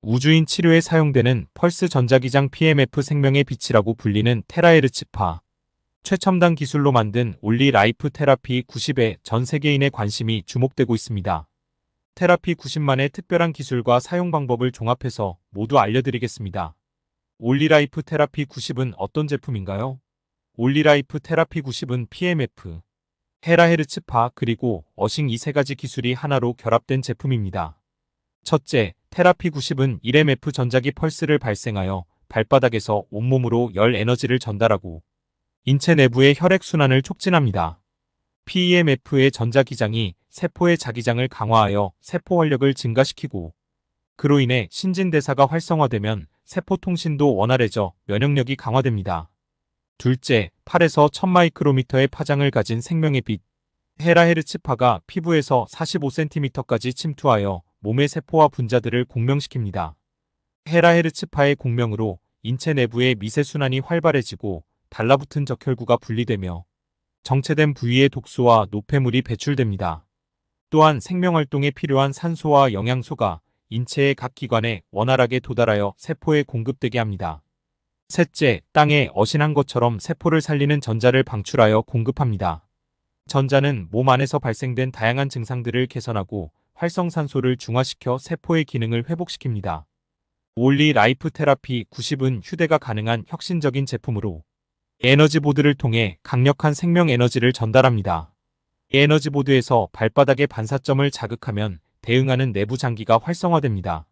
우주인 치료에 사용되는 펄스 전자기장 PMF 생명의 빛이라고 불리는 테라헤르츠파. 최첨단 기술로 만든 올리 라이프 테라피 90에 전 세계인의 관심이 주목되고 있습니다. 테라피 90만의 특별한 기술과 사용 방법을 종합해서 모두 알려드리겠습니다. 올리라이프 테라피 90은 어떤 제품인가요? 올리라이프 테라피 90은 PMF, 테라헤르츠파 그리고 어싱 이 세 가지 기술이 하나로 결합된 제품입니다. 첫째, 테라피 90은 1mF 전자기 펄스를 발생하여 발바닥에서 온몸으로 열 에너지를 전달하고 인체 내부의 혈액순환을 촉진합니다. PEMF의 전자기장이 세포의 자기장을 강화하여 세포 활력을 증가시키고 그로 인해 신진대사가 활성화되면 세포 통신도 원활해져 면역력이 강화됩니다. 둘째, 8에서 1000마이크로미터의 파장을 가진 생명의 빛. 테라헤르츠파가 피부에서 45cm까지 침투하여 몸의 세포와 분자들을 공명시킵니다. 테라헤르츠파의 공명으로 인체 내부의 미세순환이 활발해지고 달라붙은 적혈구가 분리되며 정체된 부위의 독소와 노폐물이 배출됩니다. 또한 생명활동에 필요한 산소와 영양소가 인체의 각 기관에 원활하게 도달하여 세포에 공급되게 합니다. 셋째, 땅에 어신한 것처럼 세포를 살리는 전자를 방출하여 공급합니다. 전자는 몸 안에서 발생된 다양한 증상들을 개선하고 활성산소를 중화시켜 세포의 기능을 회복시킵니다. 올리 라이프 테라피 90은 휴대가 가능한 혁신적인 제품으로 에너지보드를 통해 강력한 생명 에너지를 전달합니다. 에너지보드에서 발바닥의 반사점을 자극하면 대응하는 내부 장기가 활성화됩니다.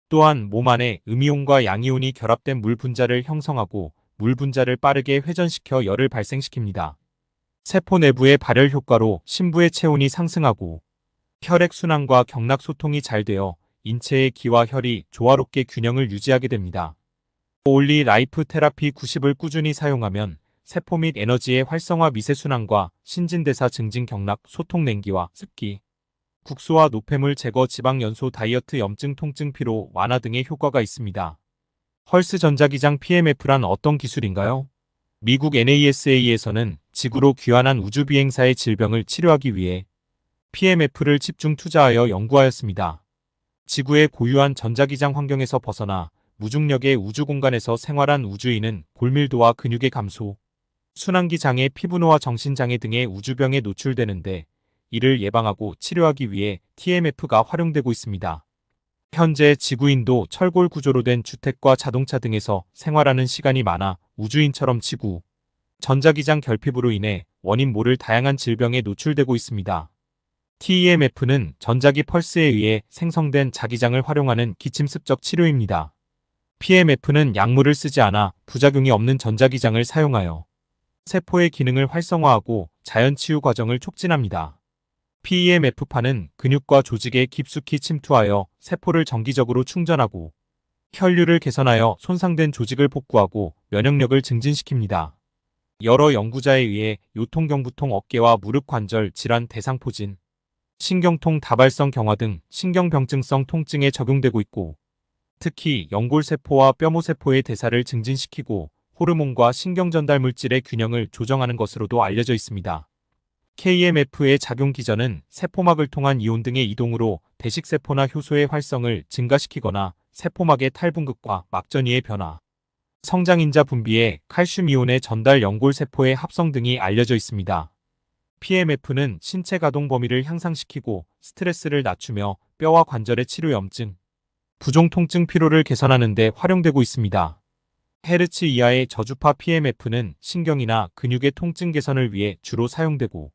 또한 몸 안에 음이온과 양이온이 결합된 물 분자를 형성하고 물 분자를 빠르게 회전시켜 열을 발생시킵니다. 세포 내부의 발열 효과로 심부의 체온이 상승하고 혈액순환과 경락 소통이 잘 되어 인체의 기와 혈이 조화롭게 균형을 유지하게 됩니다. 올리 라이프 테라피 90을 꾸준히 사용하면 세포 및 에너지의 활성화 미세순환과 신진대사 증진 경락 소통 냉기와 습기, 국소와 노폐물 제거 지방 연소 다이어트 염증 통증 피로 완화 등의 효과가 있습니다. 펄스 전자기장 PMF란 어떤 기술인가요? 미국 NASA에서는 지구로 귀환한 우주비행사의 질병을 치료하기 위해 PMF를 집중 투자하여 연구하였습니다. 지구의 고유한 전자기장 환경에서 벗어나 무중력의 우주 공간에서 생활한 우주인은 골밀도와 근육의 감소, 순환기 장애, 피부노화 정신장애 등의 우주병에 노출되는데 이를 예방하고 치료하기 위해 TMF가 활용되고 있습니다. 현재 지구인도 철골 구조로 된 주택과 자동차 등에서 생활하는 시간이 많아 우주인처럼 지구, 전자기장 결핍으로 인해 원인 모를 다양한 질병에 노출되고 있습니다. TEMF는 전자기 펄스에 의해 생성된 자기장을 활용하는 기침습적 치료입니다. PMF는 약물을 쓰지 않아 부작용이 없는 전자기장을 사용하여 세포의 기능을 활성화하고 자연치유 과정을 촉진합니다. PEMF파는 근육과 조직에 깊숙이 침투하여 세포를 정기적으로 충전하고 혈류를 개선하여 손상된 조직을 복구하고 면역력을 증진시킵니다. 여러 연구자에 의해 요통경부통 어깨와 무릎 관절 질환 대상포진, 신경통 다발성 경화 등 신경병증성 통증에 적용되고 있고 특히 연골세포와 뼈모세포의 대사를 증진시키고 호르몬과 신경전달물질의 균형을 조정하는 것으로도 알려져 있습니다. KMF의 작용 기전은 세포막을 통한 이온 등의 이동으로 대식세포나 효소의 활성을 증가시키거나 세포막의 탈분극과 막전이의 변화, 성장인자 분비에 칼슘 이온의 전달 연골세포의 합성 등이 알려져 있습니다. PMF는 신체 가동 범위를 향상시키고 스트레스를 낮추며 뼈와 관절의 치료 염증, 부종 통증 피로를 개선하는 데 활용되고 있습니다. 헤르츠 이하의 저주파 PMF는 신경이나 근육의 통증 개선을 위해 주로 사용되고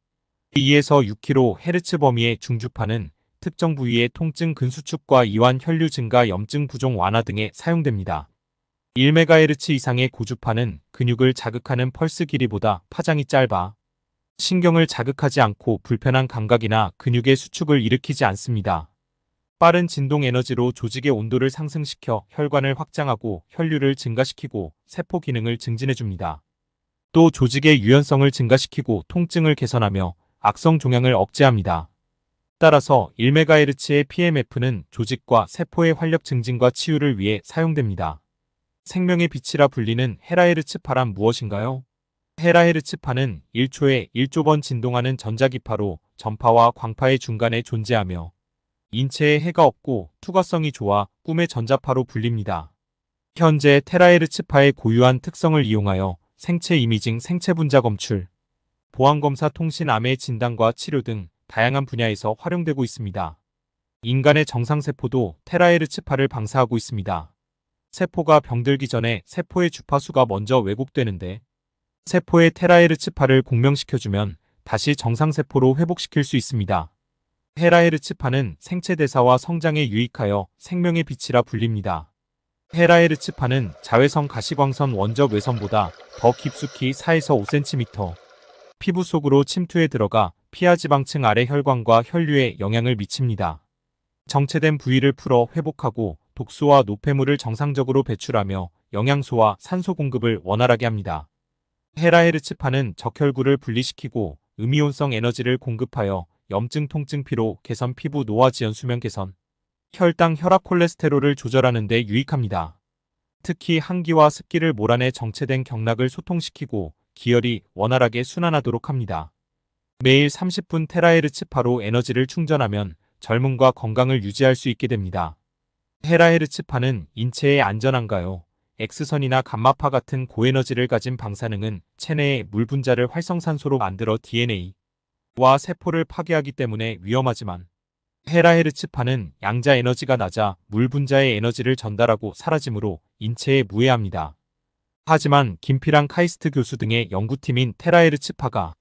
2에서 6kHz 범위의 중주파는 특정 부위의 통증 근수축과 이완 혈류 증가 염증 부종 완화 등에 사용됩니다. 1MHz 이상의 고주파는 근육을 자극하는 펄스 길이보다 파장이 짧아 신경을 자극하지 않고 불편한 감각이나 근육의 수축을 일으키지 않습니다. 빠른 진동 에너지로 조직의 온도를 상승시켜 혈관을 확장하고 혈류를 증가시키고 세포 기능을 증진해줍니다. 또 조직의 유연성을 증가시키고 통증을 개선하며 악성 종양을 억제합니다. 따라서 1MHz의 PMF는 조직과 세포의 활력 증진과 치유를 위해 사용됩니다. 생명의 빛이라 불리는 헤라헤르츠파란 무엇인가요? 헤라헤르츠파는 1초에 1조 번 진동하는 전자기파로 전파와 광파의 중간에 존재하며 인체에 해가 없고 투과성이 좋아 꿈의 전자파로 불립니다. 현재 테라에르츠파의 고유한 특성을 이용하여 생체 이미징, 생체 분자 검출, 보안검사, 통신, 암의 진단과 치료 등 다양한 분야에서 활용되고 있습니다. 인간의 정상세포도 테라에르츠파를 방사하고 있습니다. 세포가 병들기 전에 세포의 주파수가 먼저 왜곡되는데 세포의 테라헤르츠파를 공명시켜주면 다시 정상세포로 회복시킬 수 있습니다. 테라헤르츠파는 생체 대사와 성장에 유익하여 생명의 빛이라 불립니다. 테라헤르츠파는 자외선 가시광선 원적 외선보다 더 깊숙이 4에서 5cm 피부 속으로 침투해 들어가 피하지방층 아래 혈관과 혈류에 영향을 미칩니다. 정체된 부위를 풀어 회복하고 독소와 노폐물을 정상적으로 배출하며 영양소와 산소 공급을 원활하게 합니다. 테라헤르츠파는 적혈구를 분리시키고 음이온성 에너지를 공급하여 염증, 통증, 피로 개선, 피부 노화, 지연, 수면 개선, 혈당, 혈압, 콜레스테롤을 조절하는 데 유익합니다. 특히 한기와 습기를 몰아내 정체된 경락을 소통시키고 기혈이 원활하게 순환하도록 합니다. 매일 30분 테라헤르츠파로 에너지를 충전하면 젊음과 건강을 유지할 수 있게 됩니다. 테라헤르츠파는 인체에 안전한가요? X선이나 감마파 같은 고에너지를 가진 방사능은 체내의 물 분자를 활성산소로 만들어 DNA와 세포를 파괴하기 때문에 위험하지만 테라헤르츠파는 양자 에너지가 낮아 물 분자의 에너지를 전달하고 사라지므로 인체에 무해합니다. 하지만 김피랑 카이스트 교수 등의 연구팀인 테라헤르츠파가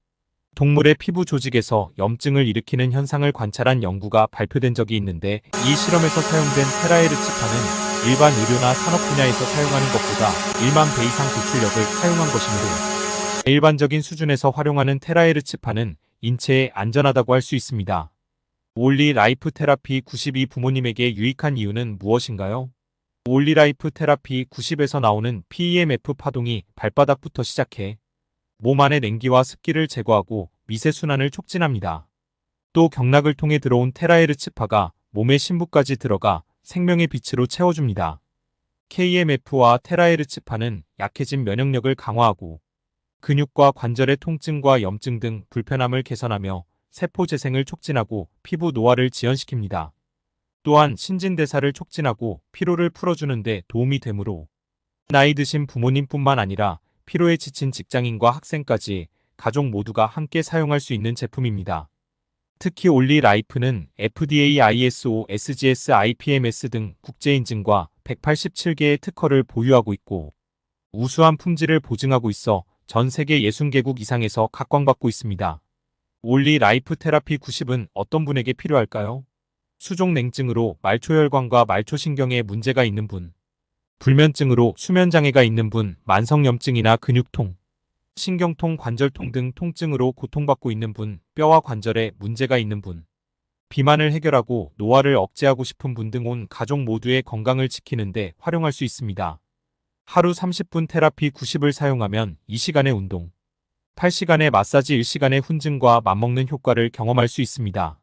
동물의 피부 조직에서 염증을 일으키는 현상을 관찰한 연구가 발표된 적이 있는데 이 실험에서 사용된 테라헤르츠파는 일반 의료나 산업 분야에서 사용하는 것보다 1만 배 이상 고출력을 사용한 것이므로 일반적인 수준에서 활용하는 테라헤르츠파는 인체에 안전하다고 할 수 있습니다. 올리 라이프 테라피 90이 부모님에게 유익한 이유는 무엇인가요? 올리 라이프 테라피 90에서 나오는 PEMF 파동이 발바닥부터 시작해 몸 안의 냉기와 습기를 제거하고 미세순환을 촉진합니다. 또 경락을 통해 들어온 테라헤르츠파가 몸의 심부까지 들어가 생명의 빛으로 채워줍니다. KMF와 테라헤르츠파는 약해진 면역력을 강화하고 근육과 관절의 통증과 염증 등 불편함을 개선하며 세포 재생을 촉진하고 피부 노화를 지연시킵니다. 또한 신진대사를 촉진하고 피로를 풀어주는 데 도움이 되므로 나이 드신 부모님뿐만 아니라 피로에 지친 직장인과 학생까지 가족 모두가 함께 사용할 수 있는 제품입니다. 특히 올리 라이프는 FDA, ISO, SGS, IPMS 등 국제인증과 187개의 특허를 보유하고 있고 우수한 품질을 보증하고 있어 전 세계 60개국 이상에서 각광받고 있습니다. 올리 라이프 테라피 90은 어떤 분에게 필요할까요? 수족 냉증으로 말초혈관과 말초신경에 문제가 있는 분, 불면증으로 수면장애가 있는 분, 만성염증이나 근육통, 신경통, 관절통 등 통증으로 고통받고 있는 분, 뼈와 관절에 문제가 있는 분, 비만을 해결하고 노화를 억제하고 싶은 분 등 온 가족 모두의 건강을 지키는 데 활용할 수 있습니다. 하루 30분 테라피 90을 사용하면 2시간의 운동, 8시간의 마사지, 1시간의 훈증과 맞먹는 효과를 경험할 수 있습니다.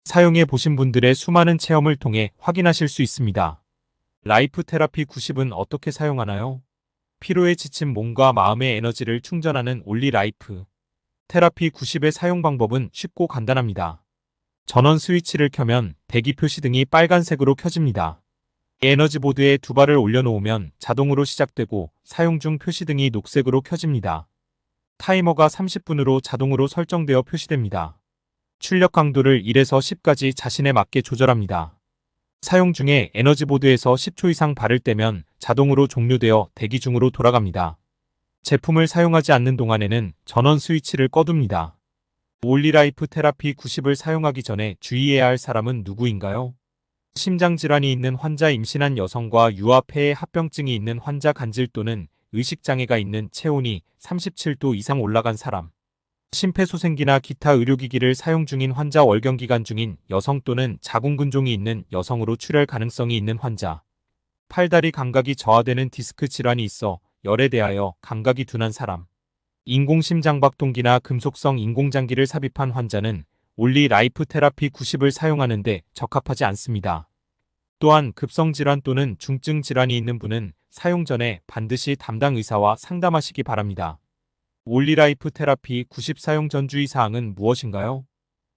사용해 보신 분들의 수많은 체험을 통해 확인하실 수 있습니다. 라이프 테라피 90은 어떻게 사용하나요? 피로에 지친 몸과 마음의 에너지를 충전하는 올리 라이프 테라피 90의 사용 방법은 쉽고 간단합니다. 전원 스위치를 켜면 대기 표시 등이 빨간색으로 켜집니다. 에너지 보드에 두 발을 올려놓으면 자동으로 시작되고 사용 중 표시 등이 녹색으로 켜집니다. 타이머가 30분으로 자동으로 설정되어 표시됩니다. 출력 강도를 1에서 10까지 자신에 맞게 조절합니다. 사용 중에 에너지 보드에서 10초 이상 발을 떼면 자동으로 종료되어 대기 중으로 돌아갑니다. 제품을 사용하지 않는 동안에는 전원 스위치를 꺼둡니다. 올리라이프 테라피 90을 사용하기 전에 주의해야 할 사람은 누구인가요? 심장질환이 있는 환자, 임신한 여성과 유아폐해 합병증이 있는 환자, 간질 또는 의식장애가 있는 체온이 37도 이상 올라간 사람, 심폐소생기나 기타 의료기기를 사용 중인 환자, 월경기간 중인 여성 또는 자궁근종이 있는 여성으로 출혈 가능성이 있는 환자, 팔다리 감각이 저하되는 디스크 질환이 있어 열에 대하여 감각이 둔한 사람, 인공심장박동기나 금속성 인공장기를 삽입한 환자는 올리 라이프 테라피 90을 사용하는데 적합하지 않습니다. 또한 급성질환 또는 중증 질환이 있는 분은 사용 전에 반드시 담당 의사와 상담하시기 바랍니다. 올리라이프 테라피 90 사용 전 주의사항은 무엇인가요?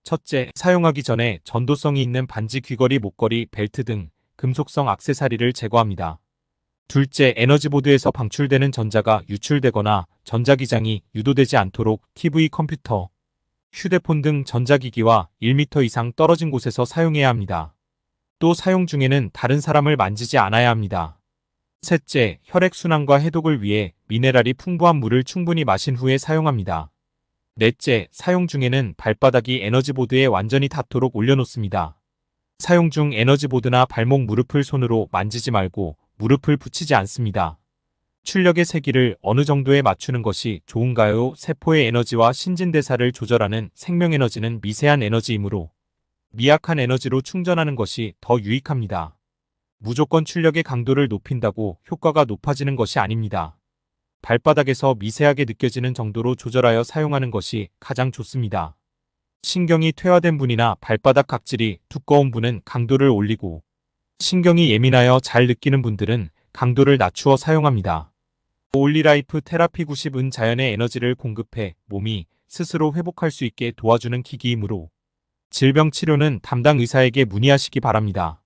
첫째, 사용하기 전에 전도성이 있는 반지, 귀걸이, 목걸이, 벨트 등 금속성 액세서리를 제거합니다. 둘째, 에너지보드에서 방출되는 전자가 유출되거나 전자기장이 유도되지 않도록 TV 컴퓨터, 휴대폰 등 전자기기와 1m 이상 떨어진 곳에서 사용해야 합니다. 또 사용 중에는 다른 사람을 만지지 않아야 합니다. 셋째, 혈액순환과 해독을 위해 미네랄이 풍부한 물을 충분히 마신 후에 사용합니다. 넷째, 사용 중에는 발바닥이 에너지보드에 완전히 닿도록 올려놓습니다. 사용 중 에너지보드나 발목 무릎을 손으로 만지지 말고 무릎을 붙이지 않습니다. 출력의 세기를 어느 정도에 맞추는 것이 좋은가요? 세포의 에너지와 신진대사를 조절하는 생명에너지는 미세한 에너지이므로 미약한 에너지로 충전하는 것이 더 유익합니다. 무조건 출력의 강도를 높인다고 효과가 높아지는 것이 아닙니다. 발바닥에서 미세하게 느껴지는 정도로 조절하여 사용하는 것이 가장 좋습니다. 신경이 퇴화된 분이나 발바닥 각질이 두꺼운 분은 강도를 올리고, 신경이 예민하여 잘 느끼는 분들은 강도를 낮추어 사용합니다. 올리라이프 테라피 90은 자연의 에너지를 공급해 몸이 스스로 회복할 수 있게 도와주는 기기이므로 질병 치료는 담당 의사에게 문의하시기 바랍니다.